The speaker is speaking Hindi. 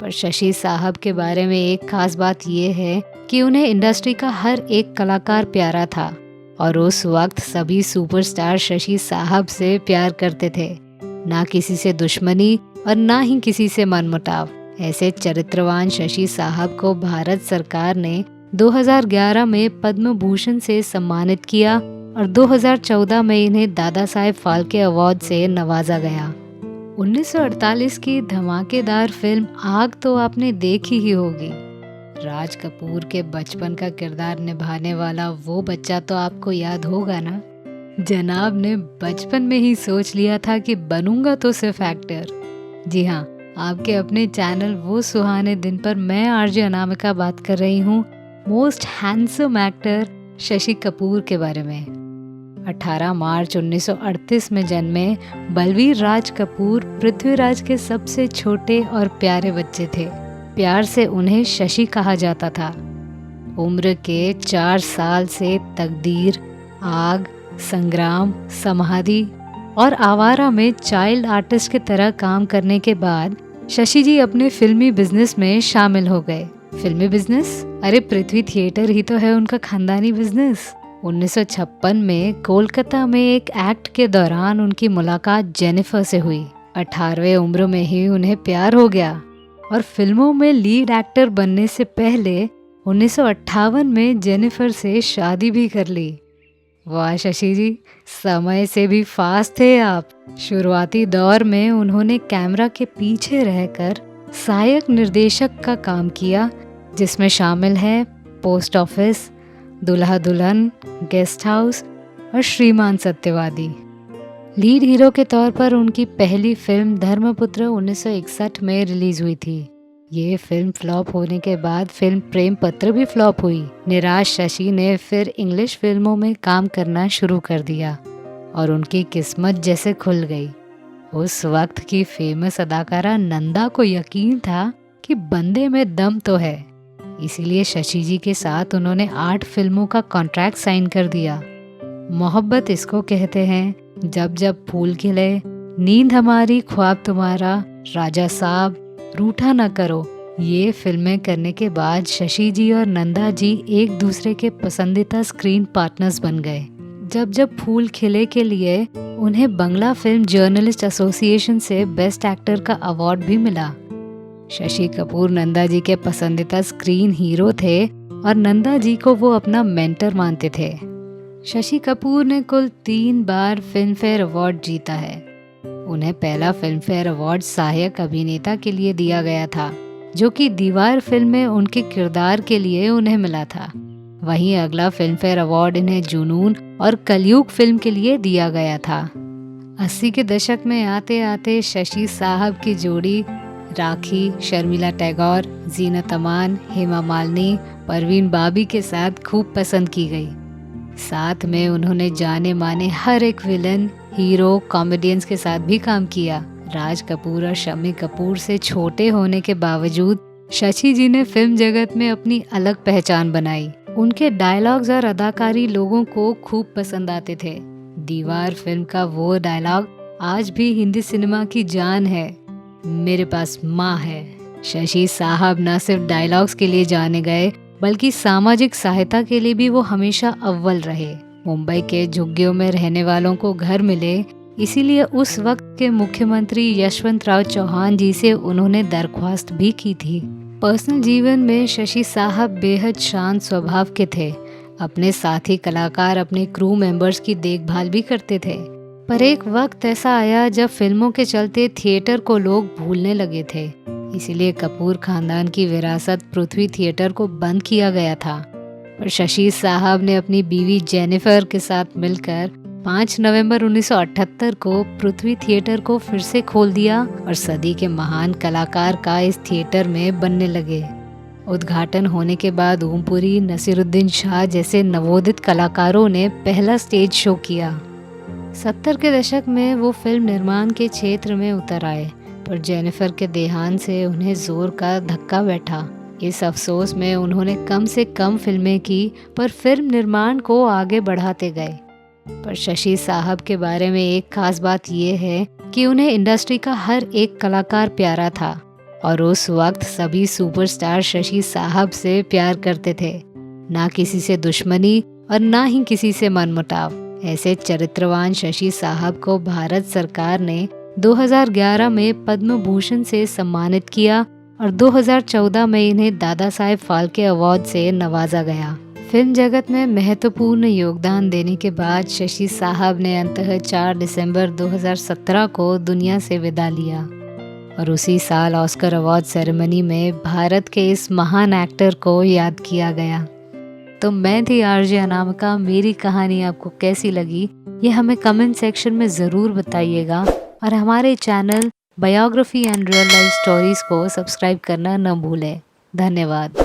पर शशि साहब के बारे में एक खास बात ये है कि उन्हें इंडस्ट्री का हर एक कलाकार प्यारा था और उस वक्त सभी सुपरस्टार शशि साहब से प्यार करते थे, ना किसी से दुश्मनी और ना ही किसी से मनमुटाव। ऐसे चरित्रवान शशि साहब को भारत सरकार ने 2011 में पद्म भूषण से सम्मानित किया और 2014 में इन्हें दादा साहेब फाल्के अवार्ड से नवाजा गया। 1948 की धमाकेदार फिल्म आग तो आपने देखी ही होगी। राज कपूर के बचपन का किरदार निभाने वाला वो बच्चा तो आपको याद होगा ना। जनाब ने बचपन में ही सोच लिया था कि बनूंगा तो सिर्फ एक्टर। जी हाँ, आपके अपने चैनल वो सुहाने दिन पर मैं आरजे अनामिका बात कर रही हूँ most handsome actor Shashi Kapoor के बारे में। 18 मार्च 1938 में जन्मे बलवीर राज कपूर पृथ्वीराज के सबसे छोटे और प्यारे बच्चे थे। प्यार से उन्हें शशि कहा जाता था। उम्र के 4 साल से तकदीर, आग, संग्राम, समाधि और आवारा में चाइल्ड आर्टिस्ट की तरह काम करने के बाद शशि जी अपने फिल्मी बिजनेस में शामिल हो गए। फिल्मी बिजनेस? अरे पृथ्वी थिएटर ही तो है उनका खानदानी बिजनेस। 1956 में कोलकाता में एक एक्ट के दौरान उनकी मुलाकात जेनिफर से हुई। 18वें उम्र में ही उन्हें प्यार हो गया और फिल्मों में लीड एक्टर बनने से पहले 1958 में जेनिफर से शादी भी कर ली। वाह शशि जी, समय से भी फास्ट थे आप। शुरुआती दौर में उन्होंने कैमरा के पीछे रहकर सहायक निर्देशक का काम किया, जिसमें शामिल है पोस्ट ऑफिस, दुल्हा दुल्हन, गेस्ट हाउस और श्रीमान सत्यवादी। लीड हीरो के तौर पर उनकी पहली फिल्म धर्मपुत्र 1961 में रिलीज हुई थी। ये फिल्म फ्लॉप होने के बाद फिल्म प्रेम पत्र भी फ्लॉप हुई। निराश शशि ने फिर इंग्लिश फिल्मों में काम करना शुरू कर दिया और उनकी किस्मत जैसे खुल गई। उस वक्त की फेमस अदाकारा नंदा को यकीन था कि बंदे में दम तो है, इसीलिए शशि जी के साथ उन्होंने 8 फिल्मों का कॉन्ट्रैक्ट साइन कर दिया। मोहब्बत इसको कहते हैं, जब जब फूल खिले, नींद हमारी, ख्वाब तुम्हारा, राजा साहब, रूठा न करो, ये फिल्में करने के बाद शशि जी और नंदा जी एक दूसरे के पसंदीदा स्क्रीन पार्टनर्स बन गए। जब जब फूल खिले के लिए उन्हें बंगला फिल्म जर्नलिस्ट एसोसिएशन से बेस्ट एक्टर का अवार्ड भी मिला। शशि कपूर नंदा जी के पसंदीदा स्क्रीन हीरो थे और नंदा जी को वो अपना मेंटर मानते थे। शशि कपूर ने कुल 3 बार फिल्म फेयर अवार्ड जीता है। उन्हें पहला फिल्म फेयर अवार्ड सहायक अभिनेता के लिए दिया गया था, जो कि दीवार फिल्म में उनके किरदार के लिए उन्हें मिला था। वहीं अगला फिल्म फेयर अवार्ड इन्हें जुनून और कलयुग फिल्म के लिए दिया गया था। 80 के दशक में आते आते शशि साहब की जोड़ी राखी, शर्मिला टैगोर, जीनत अमान, हेमा मालिनी, परवीन बाबी के साथ खूब पसंद की गई। साथ में उन्होंने जाने माने हर एक विलन, हीरो, कॉमेडियंस के साथ भी काम किया। राज कपूर और शम्मी कपूर से छोटे होने के बावजूद शशि जी ने फिल्म जगत में अपनी अलग पहचान बनाई। उनके डायलॉग्स और अदाकारी लोगों को खूब पसंद आते थे। दीवार फिल्म का वो डायलॉग आज भी हिंदी सिनेमा की जान है, मेरे पास माँ है। शशि साहब न सिर्फ डायलॉग्स के लिए जाने गए, बल्कि सामाजिक सहायता के लिए भी वो हमेशा अव्वल रहे। मुंबई के झुग्गियों में रहने वालों को घर मिले, इसीलिए उस वक्त के मुख्यमंत्री यशवंत राव चौहान जी से उन्होंने दरख्वास्त भी की थी। पर्सनल जीवन में शशि साहब बेहद शांत स्वभाव के थे। अपने साथी कलाकार, अपने क्रू मेंबर्स की देखभाल भी करते थे। पर एक वक्त ऐसा आया जब फिल्मों के चलते थिएटर को लोग भूलने लगे थे। इसीलिए कपूर खानदान की विरासत पृथ्वी थिएटर को बंद किया गया था। पर शशि साहब ने अपनी बीवी जेनिफर के साथ मिलकर 5 नवंबर 1978 को पृथ्वी थिएटर को फिर से खोल दिया और सदी के महान कलाकार का इस थिएटर में बनने लगे। उद्घाटन होने के बाद ओमपुरी, नसीरुद्दीन शाह जैसे नवोदित कलाकारों ने पहला स्टेज शो किया। 70 के दशक में वो फिल्म निर्माण के क्षेत्र में उतर आए, पर जेनिफर के देहांत से उन्हें जोर का धक्का बैठा। इस अफसोस में उन्होंने कम से कम फिल्में की, पर फिल्म निर्माण को आगे बढ़ाते गए। पर शशि साहब के बारे में एक खास बात ये है कि उन्हें इंडस्ट्री का हर एक कलाकार प्यारा था और उस वक्त सभी सुपरस्टार शशि साहब से प्यार करते थे, ना किसी से दुश्मनी और ना ही किसी से मनमुटाव। ऐसे चरित्रवान शशि साहब को भारत सरकार ने 2011 में पद्म भूषण से सम्मानित किया और 2014 में इन्हें दादा साहेब फाल्के अवार्ड से नवाजा गया। फिल्म जगत में महत्वपूर्ण योगदान देने के बाद शशि साहब ने अंततः 4 दिसंबर 2017 को दुनिया से विदा लिया और उसी साल ऑस्कर अवार्ड सेरेमनी में भारत के इस महान एक्टर को याद किया गया। तो मैं थी आरजे अनामिका। मेरी कहानी आपको कैसी लगी ये हमें कमेंट सेक्शन में ज़रूर बताइएगा और हमारे channel biography and real life stories को सब्सक्राइब करना न भूलें। धन्यवाद।